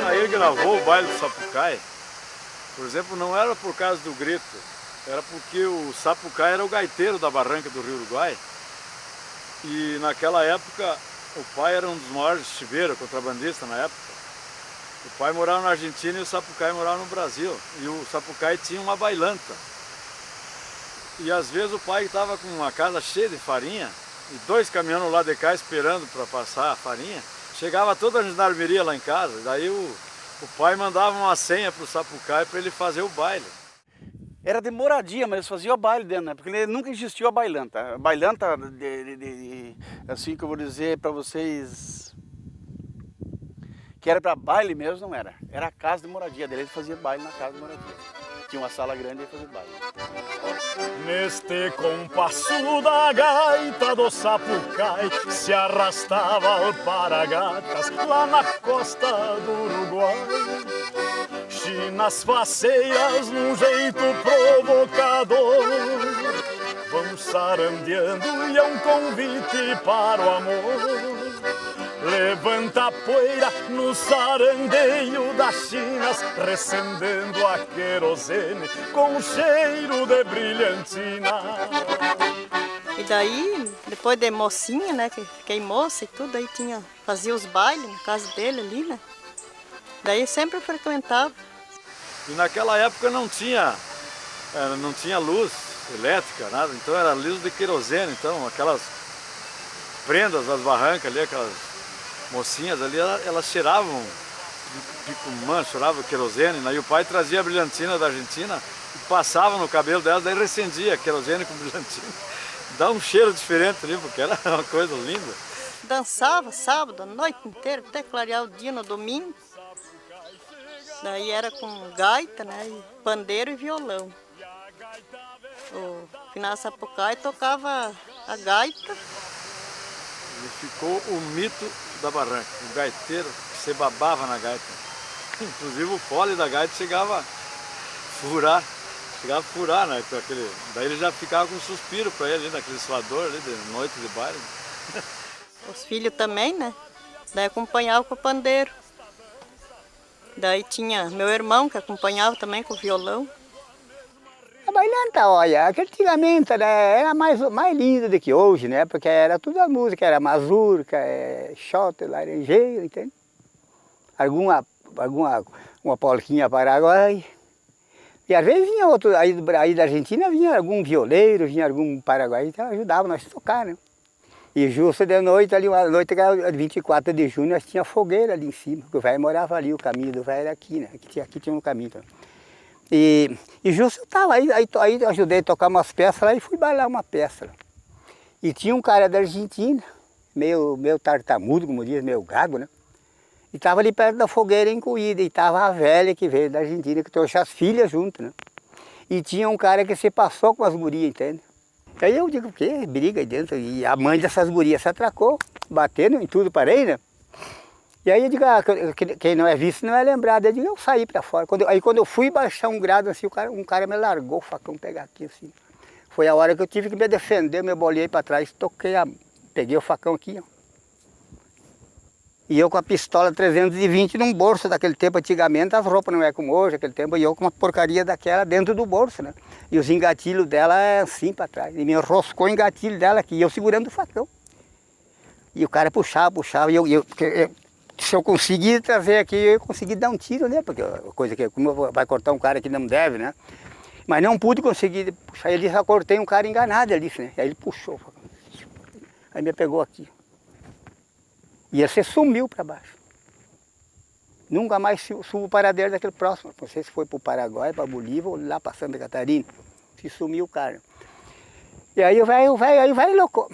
Aí gravou o baile do Sapucaí, por exemplo, não era por causa do grito, era porque o Sapucaí era o gaiteiro da barranca do Rio Uruguai. E naquela época o pai era um dos maiores chiveiros, contrabandista na época. O pai morava na Argentina e o Sapucaí morava no Brasil. E o Sapucaí tinha uma bailanta. E às vezes o pai estava com uma casa cheia de farinha e 2 caminhões lá de cá esperando para passar a farinha. Chegava toda a gendarmeria lá em casa, daí o pai mandava uma senha para o Sapucaí para ele fazer o baile. Era de moradia, mas eles faziam o baile dentro, né? Porque nunca existiu a bailanta. A bailanta, assim que eu vou dizer para vocês, que era para baile mesmo, não era. Era a casa de moradia dele, ele fazia baile na casa de moradia. Tinha uma sala grande e fazia baile. Neste compasso da gaita do Sapucaí se arrastava alparagatas lá na costa do Uruguai. Chinas faceiras num jeito provocador vão sarandeando e é um convite para o amor. Levanta a poeira no sarandeio das chinas, recendendo a querosene com o cheiro de brilhantina. E daí, depois de mocinha, né, que fiquei moça e tudo, aí fazia os bailes na casa dele ali, né. Daí sempre frequentava. E naquela época não tinha luz elétrica, nada, então era luz de querosene, então aquelas prendas das barrancas ali, aquelas mocinhas ali, elas cheiravam picumã, cheiravam querosene, né? E o pai trazia a brilhantina da Argentina e passava no cabelo delas, daí recendia querosene com brilhantina. Dá um cheiro diferente ali, porque era uma coisa linda. Dançava sábado, a noite inteira, até clarear o dia no domingo. Daí era com gaita, né, e pandeiro e violão. O Finado Sapucaí tocava a gaita. E ficou o mito da barranca, o gaiteiro que se babava na gaita. Inclusive o fole da gaita chegava a furar, né? Daí ele já ficava com um suspiro para ele, naquele suador ali de noite de baile. Os filhos também, né? Daí acompanhava com o pandeiro. Daí tinha meu irmão que acompanhava também com o violão. A bailanta, olha, antigamente, né, era mais linda do que hoje, né? Porque era tudo a música, era mazurca, xota, laranjeira, entende? Uma polquinha paraguai. E às vezes vinha outro, aí da Argentina vinha algum violeiro, vinha algum paraguai, então ajudava nós a tocar, né? E justo de noite, ali, uma noite, 24 de junho, nós tínhamos fogueira ali em cima, porque o velho morava ali, o caminho do velho era aqui, né? Aqui tinha um caminho. Então. E justo eu estava aí eu ajudei a tocar umas peças lá e fui bailar uma peça. E tinha um cara da Argentina, meio tartamudo, como diz, meio gago, né? E estava ali perto da fogueira encolhida, e estava a velha que veio da Argentina, que trouxe as filhas junto, né? E tinha um cara que se passou com as gurias, entende? Aí eu digo, o quê? Briga aí dentro. E a mãe dessas gurias se atracou, batendo em tudo, parei, né? E aí eu digo, quem não é visto não é lembrado. Eu digo, eu saí para fora. Quando eu fui baixar um grado assim, um cara me largou o facão, pegar aqui assim. Foi a hora que eu tive que me defender, eu me bolhei para trás, peguei o facão aqui, ó. E eu com a pistola 320 num bolso daquele tempo, antigamente as roupas não é como hoje, aquele tempo, e eu com uma porcaria daquela dentro do bolso, né? E os engatilhos dela é assim para trás, e me enroscou o engatilho dela aqui, e eu segurando o facão. E o cara puxava, se eu conseguir trazer aqui, eu consegui dar um tiro, né? Porque coisa que, como vai cortar um cara que não deve, né? Mas não pude conseguir puxar, ele já cortei um cara enganado ali, né? Aí ele puxou, aí me pegou aqui. E você sumiu para baixo. Nunca mais subo o paradeiro daquele próximo. Não sei se foi para o Paraguai, para Bolívia ou lá para Santa Catarina. Se sumiu o cara. E aí o velho louco.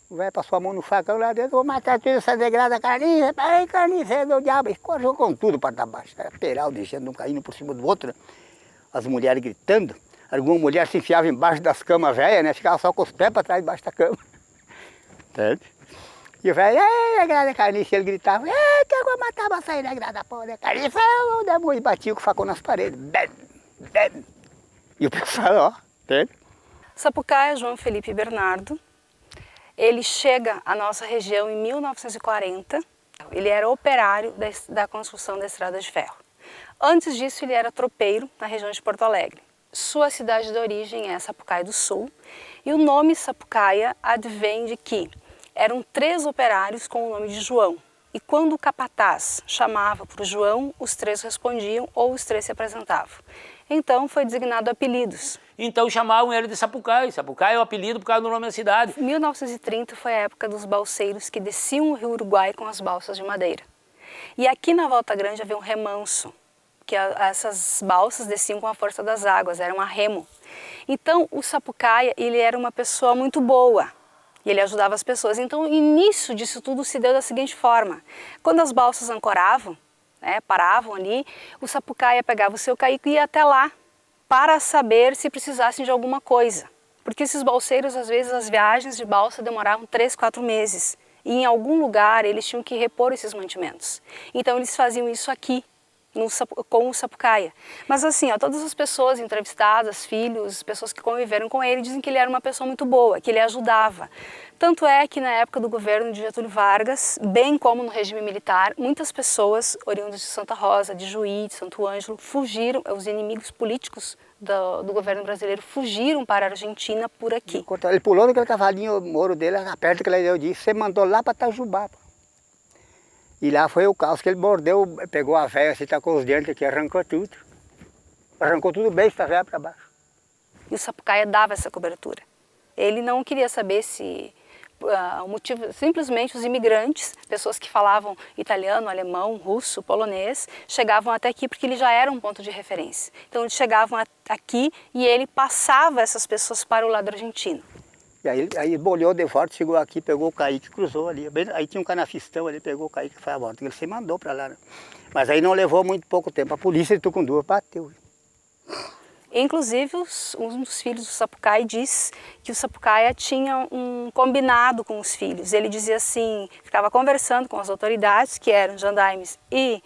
O velho passou a mão no facão lá dentro, vou matar tudo essa degrada carniça. Peraí, carniça, é do diabo. Escorreu com tudo para baixo. Era peral de gente, um caindo por cima do outro. Né? As mulheres gritando. Alguma mulher se enfiava embaixo das camas velhas, né? Ficava só com os pés para trás, debaixo da cama. Entende? E o velho, negrada carniça, ele gritava, que eu vou matar você, negrada porra, né? Carniça, eu demônio, e batia com o facão nas paredes. Bem, bem. E o pessoal, ó, entende? Sapucaia João Felipe Bernardo, ele chega à nossa região em 1940, ele era operário da construção da estrada de ferro. Antes disso ele era tropeiro na região de Porto Alegre. Sua cidade de origem é Sapucaia do Sul e o nome Sapucaia advém de que eram 3 operários com o nome de João. E quando o capataz chamava por João, os 3 respondiam ou os 3 se apresentavam. Então foi designado apelidos. Então chamavam ele de Sapucaia. Sapucaia é o apelido por causa do nome da cidade. 1930 foi a época dos balseiros que desciam o rio Uruguai com as balsas de madeira. E aqui na Volta Grande havia um remanso, que essas balsas desciam com a força das águas, eram a remo. Então o Sapucaia, ele era uma pessoa muito boa. E ele ajudava as pessoas. Então, o início disso tudo se deu da seguinte forma. Quando as balsas ancoravam, paravam ali, o Sapucaia pegava o seu caico e ia até lá para saber se precisassem de alguma coisa. Porque esses balseiros, às vezes, as viagens de balsa demoravam 3, 4 meses. E em algum lugar eles tinham que repor esses mantimentos. Então, eles faziam isso aqui, com o Sapucaia. Mas assim, todas as pessoas entrevistadas, filhos, pessoas que conviveram com ele, dizem que ele era uma pessoa muito boa, que ele ajudava. Tanto é que na época do governo de Getúlio Vargas, bem como no regime militar, muitas pessoas oriundas de Santa Rosa, de Juí, de Santo Ângelo, fugiram, os inimigos políticos do governo brasileiro fugiram para a Argentina por aqui. Ele pulou naquele cavalinho moro dele, perto que ele disse, você mandou lá para Itajubá. E lá foi o caos que ele mordeu, pegou a véia, assim, tacou os dentes aqui, arrancou tudo. Arrancou tudo bem, essa véia para baixo. E o Sapucaia dava essa cobertura. Ele não queria saber se o motivo, simplesmente os imigrantes, pessoas que falavam italiano, alemão, russo, polonês, chegavam até aqui porque ele já era um ponto de referência. Então eles chegavam aqui e ele passava essas pessoas para o lado argentino. E aí bolhou de volta, chegou aqui, pegou o Kaique, cruzou ali. Aí tinha um canafistão ali, pegou o Kaique e foi a volta. Ele se mandou para lá, né? Mas aí não levou muito pouco tempo. A polícia de Tucunduva bateu. Inclusive, um dos filhos do Sapucaia diz que o Sapucaia tinha um combinado com os filhos. Ele dizia assim, ficava conversando com as autoridades, que eram jandarmes e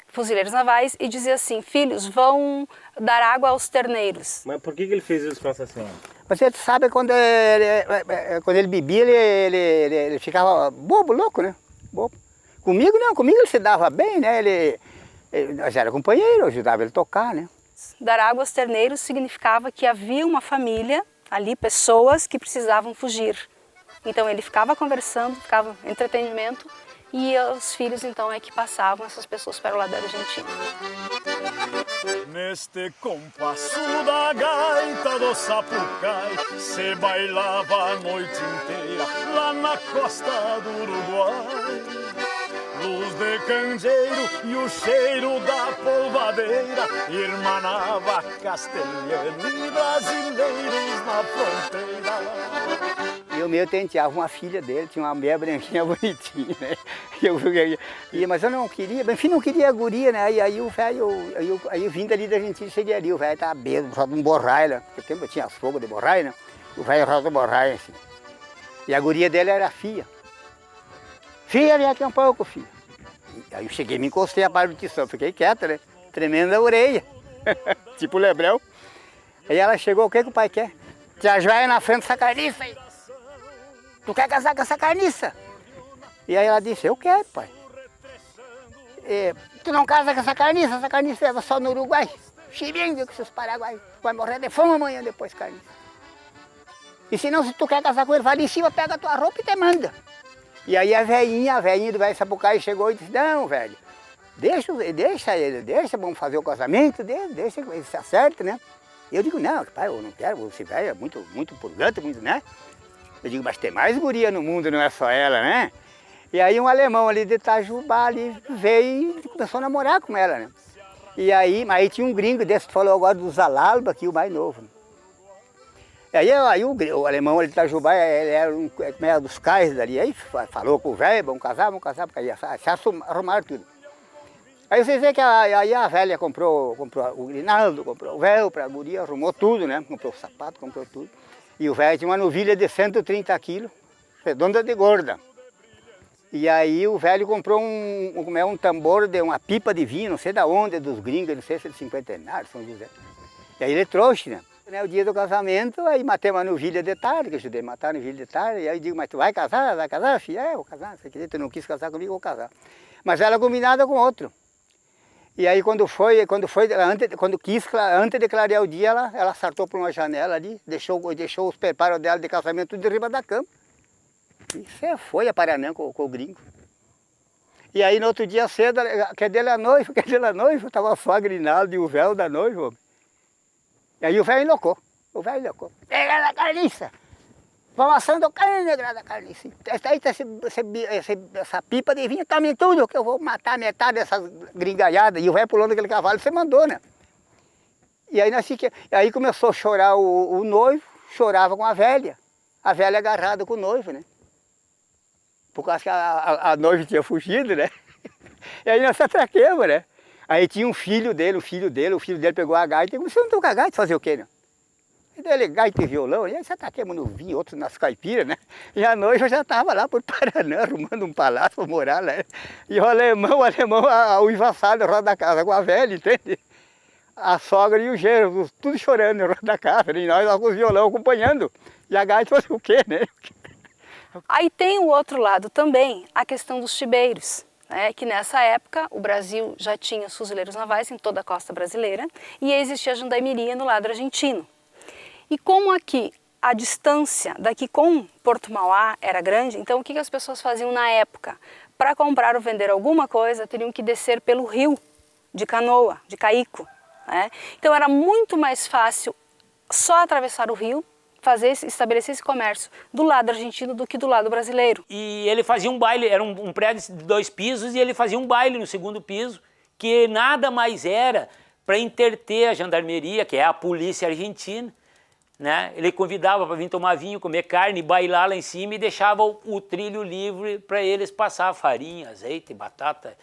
fuzileiros navais, e dizia assim, filhos, vão dar água aos terneiros. Mas por que ele fez isso com essa senhora? Você sabe, quando ele bebia, ele ficava bobo, louco, né? Bobo. Comigo não, comigo ele se dava bem, né? Nós era companheiro, eu ajudava ele a tocar, né? Dar água aos terneiros significava que havia uma família ali, pessoas que precisavam fugir. Então ele ficava conversando, ficava em entretenimento, e os filhos então é que passavam essas pessoas para o lado da Argentina. Neste compasso da gaita do Sapucaia se bailava a noite inteira lá na costa do Uruguai. Luz de candeeiro e o cheiro da polvadeira irmanava castelhano e brasileiros na fronteira. E o meu tenteava uma filha dele, tinha uma meia branquinha bonitinha, né? Mas eu não queria, enfim, não queria a guria, né? Aí o velho, aí eu vim dali da Argentina, cheguei ali, o velho estava bêbado, só de um borraio, né? Porque tempo tinha as fogo de borraio, né? O velho só de borraio, assim. E a guria dele era a filha. Filha, vem aqui um pouco, filha. Aí eu cheguei, me encostei a parte do tição, fiquei quieta, né? Tremenda orelha, tipo Lebrão. Aí ela chegou, o que o pai quer? Te ajoelha na frente dessa carniça aí. Tu quer casar com essa carniça? E aí ela disse, eu quero, pai. Tu não casa com essa carniça leva só no Uruguai. Cheirinho com esses paraguaios. Vai morrer de fome amanhã depois, carniça. E se não, se tu quer casar com ele, vai ali em cima, pega a tua roupa e te manda. E aí a velhinha do velho Sapucaia chegou e disse, não, velho, deixa ele, vamos fazer o casamento dele, deixa ele se acerta, né? E eu digo, não, pai, eu não quero, esse velho é muito purgante, muito, né? Eu digo, mas tem mais guria no mundo, não é só ela, né? E aí um alemão ali de Itajubá ali veio e começou a namorar com ela, né? E aí tinha um gringo desse que falou agora do Zalalba, aqui o mais novo. E aí o alemão ali de Itajubá, ele era dos cais dali, aí falou com o velho, vamos casar, porque aí se arrumaram tudo. Aí vocês veem que aí a velha comprou o grinaldo, comprou o véu para a guria, arrumou tudo, né? Comprou o sapato, comprou tudo. E o velho tinha uma novilha de 130 quilos, redonda de gorda. E aí o velho comprou um tambor de uma pipa de vinho, não sei de onde, dos gringos, não sei se é de cinquentenário, São José. E aí ele trouxe, né? O dia do casamento, aí matei uma novilha de tarde, que eu ajudei a matar a novilha de tarde, e aí eu digo, mas tu vai casar? Vai casar, filho? É, vou casar, você queria, tu não quis casar comigo, vou casar. Mas ela combinada com outro. E aí quando antes de clarear o dia, ela saltou por uma janela ali, deixou os preparos dela de casamento tudo de riba da cama. E você foi a Paranã com o gringo. E aí no outro dia cedo, quer dele a noiva, estava a sogra Inaldo e o véu da noiva. E aí o velho enloucou, Pega na carniça, vamos assando carne negra da carniça. Essa pipa de vinho, tome tudo, que eu vou matar metade dessas gringalhadas. E o velho pulando aquele cavalo, você mandou, né? E aí começou a chorar o noivo, chorava com a velha agarrada com o noivo, né? Por causa que a noiva tinha fugido, né? E aí nós se atraquemos, né? Aí tinha um filho dele pegou a gaita e começou a tocar gaita, fazer o quê, né? E daí ele, gaita e violão, e aí se atraquemos no vinho, outros nas caipiras, né? E a noiva já estava lá por Paranã, arrumando um palácio para morar lá. E o alemão, o envassado em roda da casa com a velha, entende? A sogra e o genro, tudo chorando em roda da casa, e nós lá com o violão acompanhando. E a gaita fazia o quê, né? Aí tem o outro lado também, a questão dos chibeiros, né? Que nessa época o Brasil já tinha os fuzileiros navais em toda a costa brasileira e existia a jandarmeria no lado argentino. E como aqui a distância daqui com Porto Mauá era grande, então o que as pessoas faziam na época? Para comprar ou vender alguma coisa, teriam que descer pelo rio de canoa, de caico, né? Então era muito mais fácil só atravessar o rio, estabelecer esse comércio do lado argentino do que do lado brasileiro. E ele fazia um baile, era um prédio de 2 pisos, e ele fazia um baile no 2º piso, que nada mais era para entreter a jandarmeria, que é a polícia argentina, né? Ele convidava para vir tomar vinho, comer carne, bailar lá em cima e deixava o trilho livre para eles passar farinha, azeite, batata,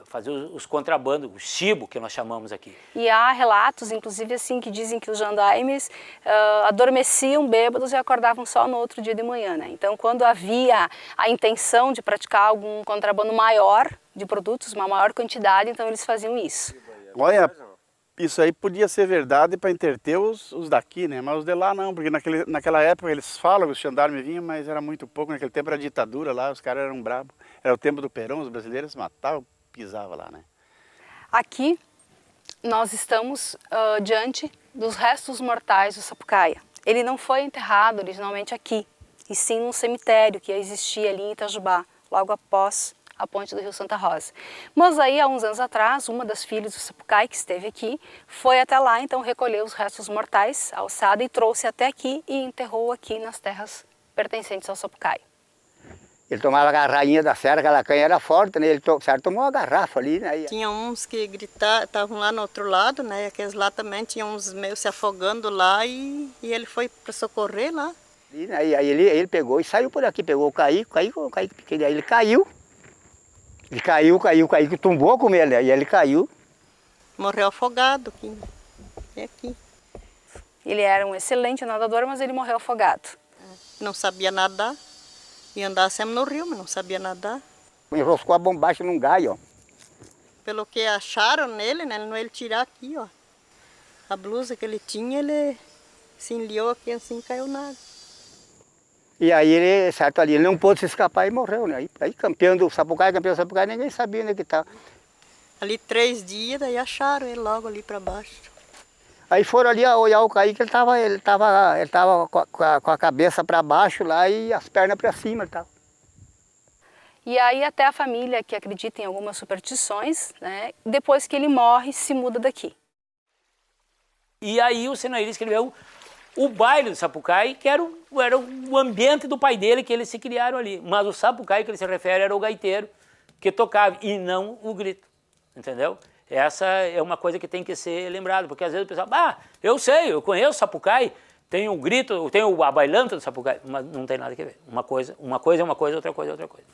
fazer os contrabandos, o chibo que nós chamamos aqui. E há relatos, inclusive assim, que dizem que os jandarmes adormeciam bêbados e acordavam só no outro dia de manhã, né? Então quando havia a intenção de praticar algum contrabando maior de produtos, uma maior quantidade, então eles faziam isso. Olha, isso aí podia ser verdade para entreter os daqui, né? Mas os de lá não, porque naquela época eles falam que os jandarmes vinham, mas era muito pouco. Naquele tempo era ditadura lá, os caras eram bravos. Era o tempo do Perón, os brasileiros matavam, pisavam lá, né? Aqui nós estamos diante dos restos mortais do Sapucaia. Ele não foi enterrado originalmente aqui, e sim num cemitério que existia ali em Itajubá, logo após a ponte do Rio Santa Rosa. Mas aí, há uns anos atrás, uma das filhas do Sapucaia, que esteve aqui, foi até lá, então recolheu os restos mortais, a alçada, e trouxe até aqui e enterrou aqui nas terras pertencentes ao Sapucaia. Ele tomava a garrainha da serra, aquela canha era forte, né? Ele tomou uma garrafa ali, né? Tinha uns que gritavam, estavam lá no outro lado, né? E aqueles lá também tinham uns meio se afogando lá e ele foi para socorrer lá. E aí ele pegou e saiu por aqui, pegou o Caico pequeno, aí ele caiu. Ele caiu, tombou com ele, aí ele caiu. Morreu afogado aqui. É aqui. Ele era um excelente nadador, mas ele morreu afogado. Não sabia nadar. Ia andar sempre no rio, mas não sabia nadar. Enroscou a bombacha num galho, ó. Pelo que acharam nele, né? Ele tirar aqui, ó. A blusa que ele tinha, ele se enliou aqui assim, caiu na água. E aí ele, certo ali, ele não pôde se escapar e morreu, né? Aí campeão do Sapucaia, ninguém sabia onde que estava. Ali 3 dias, daí acharam ele logo ali para baixo. Aí foram ali olhar o Caico, ele tava com a cabeça para baixo lá e as pernas para cima. Ele tava. E aí até a família que acredita em algumas superstições, né? Depois que ele morre, se muda daqui. E aí o Senaíra escreveu o baile do Sapucaia, que era o ambiente do pai dele, que eles se criaram ali. Mas o Sapucaia que ele se refere era o gaiteiro que tocava, e não o grito, entendeu? Essa é uma coisa que tem que ser lembrada, porque às vezes o pessoal, eu sei, eu conheço o Sapucaia, tem o grito, tem a bailanta do Sapucaia, mas não tem nada a ver. Uma coisa é uma coisa, outra coisa é outra coisa.